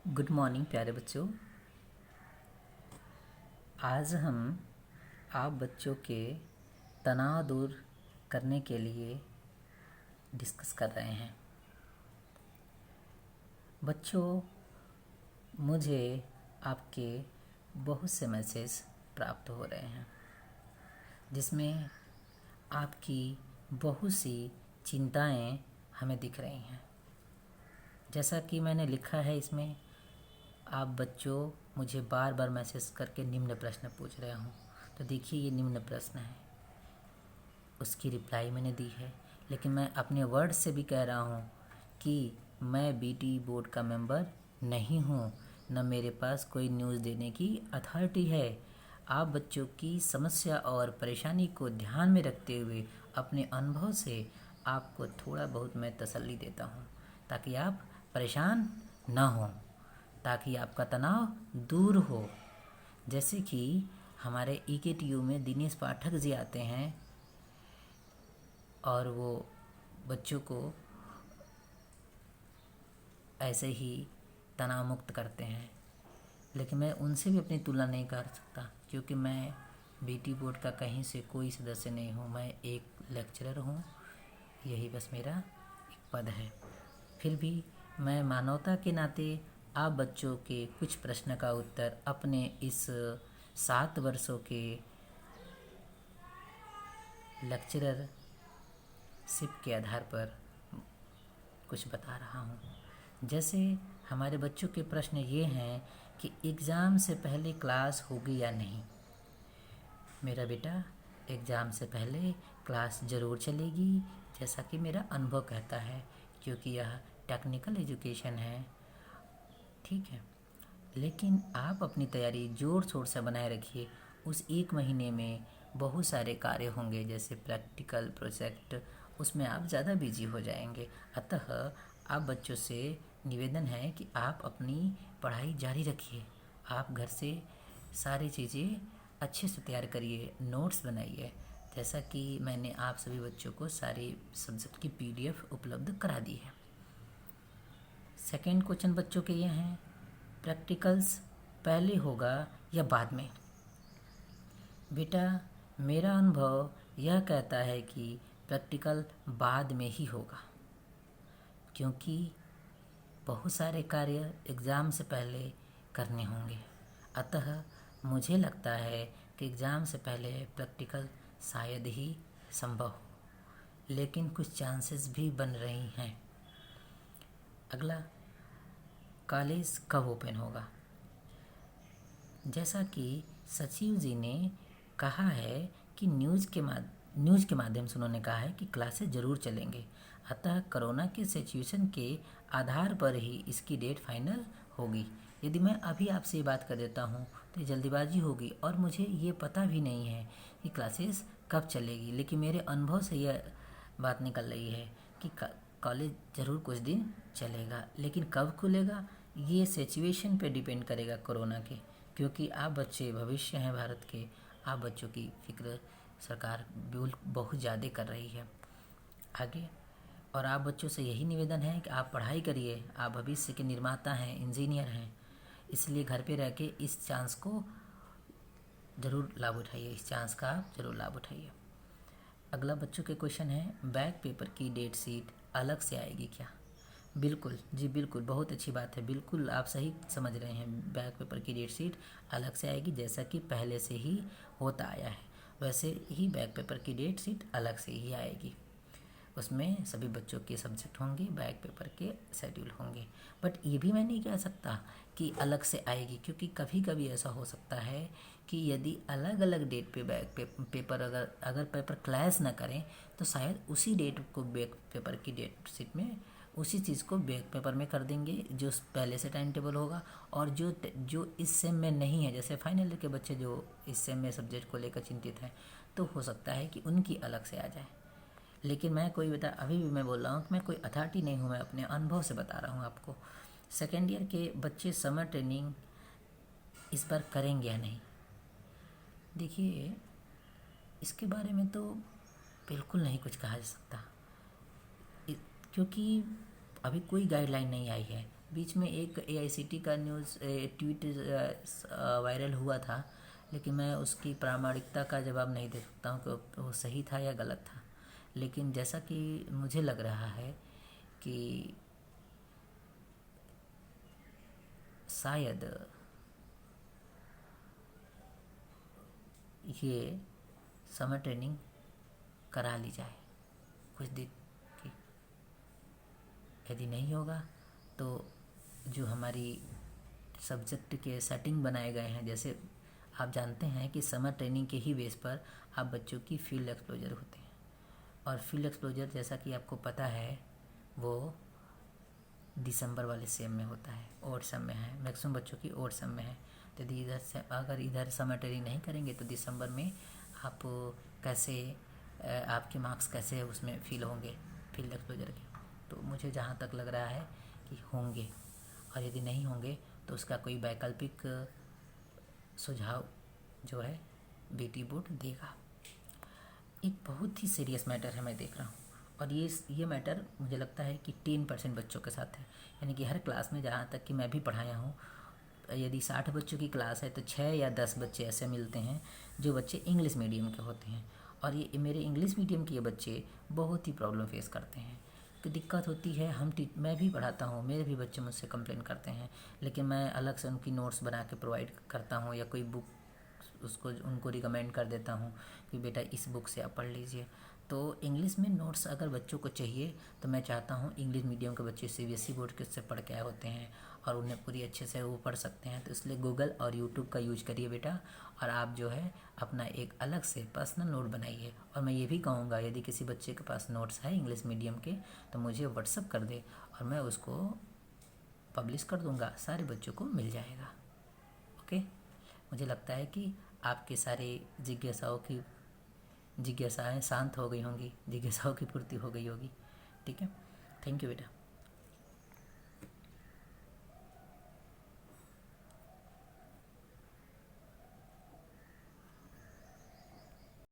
Good morning प्यारे बच्चों। आज हम आप बच्चों के तनाव दूर करने के लिए डिस्कस कर रहे हैं। बच्चों, मुझे आपके बहुत से मैसेज प्राप्त हो रहे हैं जिसमें आपकी बहुत सी चिंताएं हमें दिख रही हैं। जैसा कि मैंने लिखा है इसमें, आप बच्चों मुझे बार बार मैसेज करके निम्न प्रश्न पूछ रहे हो। तो देखिए, ये निम्न प्रश्न है, उसकी रिप्लाई मैंने दी है। लेकिन मैं अपने वर्ड से भी कह रहा हूँ कि मैं बीटी बोर्ड का मेंबर नहीं हूँ, न मेरे पास कोई न्यूज़ देने की अथॉरिटी है। आप बच्चों की समस्या और परेशानी को ध्यान में रखते हुए अपने अनुभव से आपको थोड़ा बहुत मैं तसल्ली देता हूँ, ताकि आप परेशान न हों, ताकि आपका तनाव दूर हो। जैसे कि हमारे EKTU में दिनेश पाठक जी आते हैं और वो बच्चों को ऐसे ही तनाव मुक्त करते हैं। लेकिन मैं उनसे भी अपनी तुलना नहीं कर सकता, क्योंकि मैं बीटी बोर्ड का कहीं से कोई सदस्य नहीं हूँ। मैं एक लेक्चरर हूँ, यही बस मेरा एक पद है। फिर भी मैं मानवता के नाते आप बच्चों के कुछ प्रश्न का उत्तर अपने इस 7 वर्षों के लेक्चरर शिप के आधार पर कुछ बता रहा हूँ। जैसे हमारे बच्चों के प्रश्न ये हैं कि एग्ज़ाम से पहले क्लास होगी या नहीं। मेरा बेटा, एग्ज़ाम से पहले क्लास ज़रूर चलेगी, जैसा कि मेरा अनुभव कहता है, क्योंकि यह टेक्निकल एजुकेशन है। ठीक है, लेकिन आप अपनी तैयारी ज़ोर शोर से बनाए रखिए। उस एक महीने में बहुत सारे कार्य होंगे, जैसे प्रैक्टिकल प्रोजेक्ट, उसमें आप ज़्यादा बिजी हो जाएंगे। अतः आप बच्चों से निवेदन है कि आप अपनी पढ़ाई जारी रखिए। आप घर से सारी चीज़ें अच्छे से तैयार करिए, नोट्स बनाइए। जैसा कि मैंने आप सभी बच्चों को सारे सब्जेक्ट की PDF उपलब्ध करा दी है। सेकेंड क्वेश्चन बच्चों के ये हैं, प्रैक्टिकल्स पहले होगा या बाद में। बेटा, मेरा अनुभव यह कहता है कि प्रैक्टिकल बाद में ही होगा, क्योंकि बहुत सारे कार्य एग्ज़ाम से पहले करने होंगे। अतः मुझे लगता है कि एग्ज़ाम से पहले प्रैक्टिकल शायद ही संभव हो, लेकिन कुछ चांसेस भी बन रही हैं। अगला, कॉलेज कब ओपन होगा। जैसा कि सचिव जी ने कहा है कि न्यूज़ के माध्यम से उन्होंने कहा है कि क्लासेस ज़रूर चलेंगे। अतः कोरोना के सिचुएशन के आधार पर ही इसकी डेट फाइनल होगी। यदि मैं अभी आपसे ये बात कर देता हूँ तो ये जल्दीबाजी होगी, और मुझे ये पता भी नहीं है कि क्लासेस कब चलेगी। लेकिन मेरे अनुभव से यह बात निकल रही है कि कॉलेज ज़रूर कुछ दिन चलेगा, लेकिन कब खुलेगा ये सिचुएशन पे डिपेंड करेगा कोरोना के, क्योंकि आप बच्चे भविष्य हैं भारत के। आप बच्चों की फिक्र सरकार बहुत ज़्यादा कर रही है आगे। और आप बच्चों से यही निवेदन है कि आप पढ़ाई करिए। आप भविष्य के निर्माता हैं, इंजीनियर हैं, इसलिए घर पे रह के इस चांस को ज़रूर लाभ उठाइए, इस चांस का आप ज़रूर लाभ उठाइए। अगला बच्चों के क्वेश्चन है, बैक पेपर की डेट शीट अलग से आएगी क्या। बिल्कुल जी, बिल्कुल, बहुत अच्छी बात है। बिल्कुल आप सही समझ रहे हैं, बैक पेपर की डेट शीट अलग से आएगी, जैसा कि पहले से ही होता आया है वैसे ही बैक पेपर की डेट शीट अलग से ही आएगी। उसमें सभी बच्चों के सब्जेक्ट होंगे, बैक पेपर के शेड्यूल होंगे। बट ये भी मैं नहीं कह सकता कि अलग से आएगी, क्योंकि कभी कभी ऐसा हो सकता है कि यदि अलग अलग डेट पे पेपर अगर पेपर क्लैश ना करें तो शायद उसी डेट को बैक पेपर की डेट शीट में उसी चीज़ को बैक पेपर में कर देंगे, जो पहले से टाइम टेबल होगा। और जो इस सेम में नहीं है, जैसे फाइनल ईयर के बच्चे जो इस सेम में सब्जेक्ट को लेकर चिंतित हैं, तो हो सकता है कि उनकी अलग से आ जाए। लेकिन मैं अभी भी मैं बोल रहा हूँ कि मैं कोई अथॉरिटी नहीं हूँ, मैं अपने अनुभव से बता रहा हूँ आपको। सेकेंड ईयर के बच्चे समर ट्रेनिंग इस बार करेंगे या नहीं। देखिए, इसके बारे में तो बिल्कुल नहीं कुछ कहा जा सकता, क्योंकि अभी कोई गाइडलाइन नहीं आई है। बीच में एक एआईसीटी का न्यूज़ ट्वीट वायरल हुआ था, लेकिन मैं उसकी प्रामाणिकता का जवाब नहीं दे सकता हूँ कि वो सही था या गलत था। लेकिन जैसा कि मुझे लग रहा है कि शायद ये समर ट्रेनिंग करा ली जाए कुछ दिन की। यदि नहीं होगा तो जो हमारी सब्जेक्ट के सेटिंग बनाए गए हैं, जैसे आप जानते हैं कि समर ट्रेनिंग के ही बेस पर आप बच्चों की फील्ड एक्सपोजर होते हैं, और फील्ड एक्सपोजर जैसा कि आपको पता है वो दिसंबर वाले सेम में होता है, ओड सम में है, मैक्सिमम बच्चों की ओड सम में है। तो यदि इधर से अगर इधर समर ट्रेनिंग नहीं करेंगे तो दिसंबर में आप कैसे आपके मार्क्स कैसे उसमें फील होंगे फील्ड एक्सपोजर के। तो मुझे जहाँ तक लग रहा है कि होंगे, और यदि नहीं होंगे तो उसका कोई वैकल्पिक सुझाव जो है बेटी बोर्ड देगा। एक बहुत ही सीरियस मैटर है, मैं देख रहा हूँ, और ये मैटर मुझे लगता है कि 10% बच्चों के साथ है। यानी कि हर क्लास में, जहाँ तक कि मैं भी पढ़ाया हूँ, यदि 60 बच्चों की क्लास है तो 6 या 10 बच्चे ऐसे मिलते हैं जो बच्चे इंग्लिश मीडियम के होते हैं। और ये मेरे इंग्लिश मीडियम के ये बच्चे बहुत ही प्रॉब्लम फेस करते हैं, कि दिक्कत होती है। मैं भी पढ़ाता हूँ, मेरे भी बच्चे मुझसे कंप्लेन करते हैं, लेकिन मैं अलग से उनकी नोट्स बना के प्रोवाइड करता हूँ, या कोई बुक उसको उनको रिकमेंड कर देता हूँ कि बेटा इस बुक से आप पढ़ लीजिए। तो इंग्लिश में नोट्स अगर बच्चों को चाहिए तो मैं चाहता हूँ इंग्लिश मीडियम के बच्चे सीबीएसई बोर्ड के से पढ़ के आए होते हैं और उन्हें पूरी अच्छे से वो पढ़ सकते हैं। तो इसलिए गूगल और यूट्यूब का यूज करिए बेटा, और आप जो है अपना एक अलग से पर्सनल नोट बनाइए। और मैं ये भी कहूँगा, यदि किसी बच्चे के पास नोट्स है इंग्लिश मीडियम के तो मुझे व्हाट्सअप कर दे और मैं उसको पब्लिश कर दूँगा, सारे बच्चों को मिल जाएगा। ओके, मुझे लगता है कि आपके सारे जिज्ञासाएं शांत हो गई होंगी, जिज्ञासाओं की पूर्ति हो गई होगी। ठीक है, थैंक यू बेटा।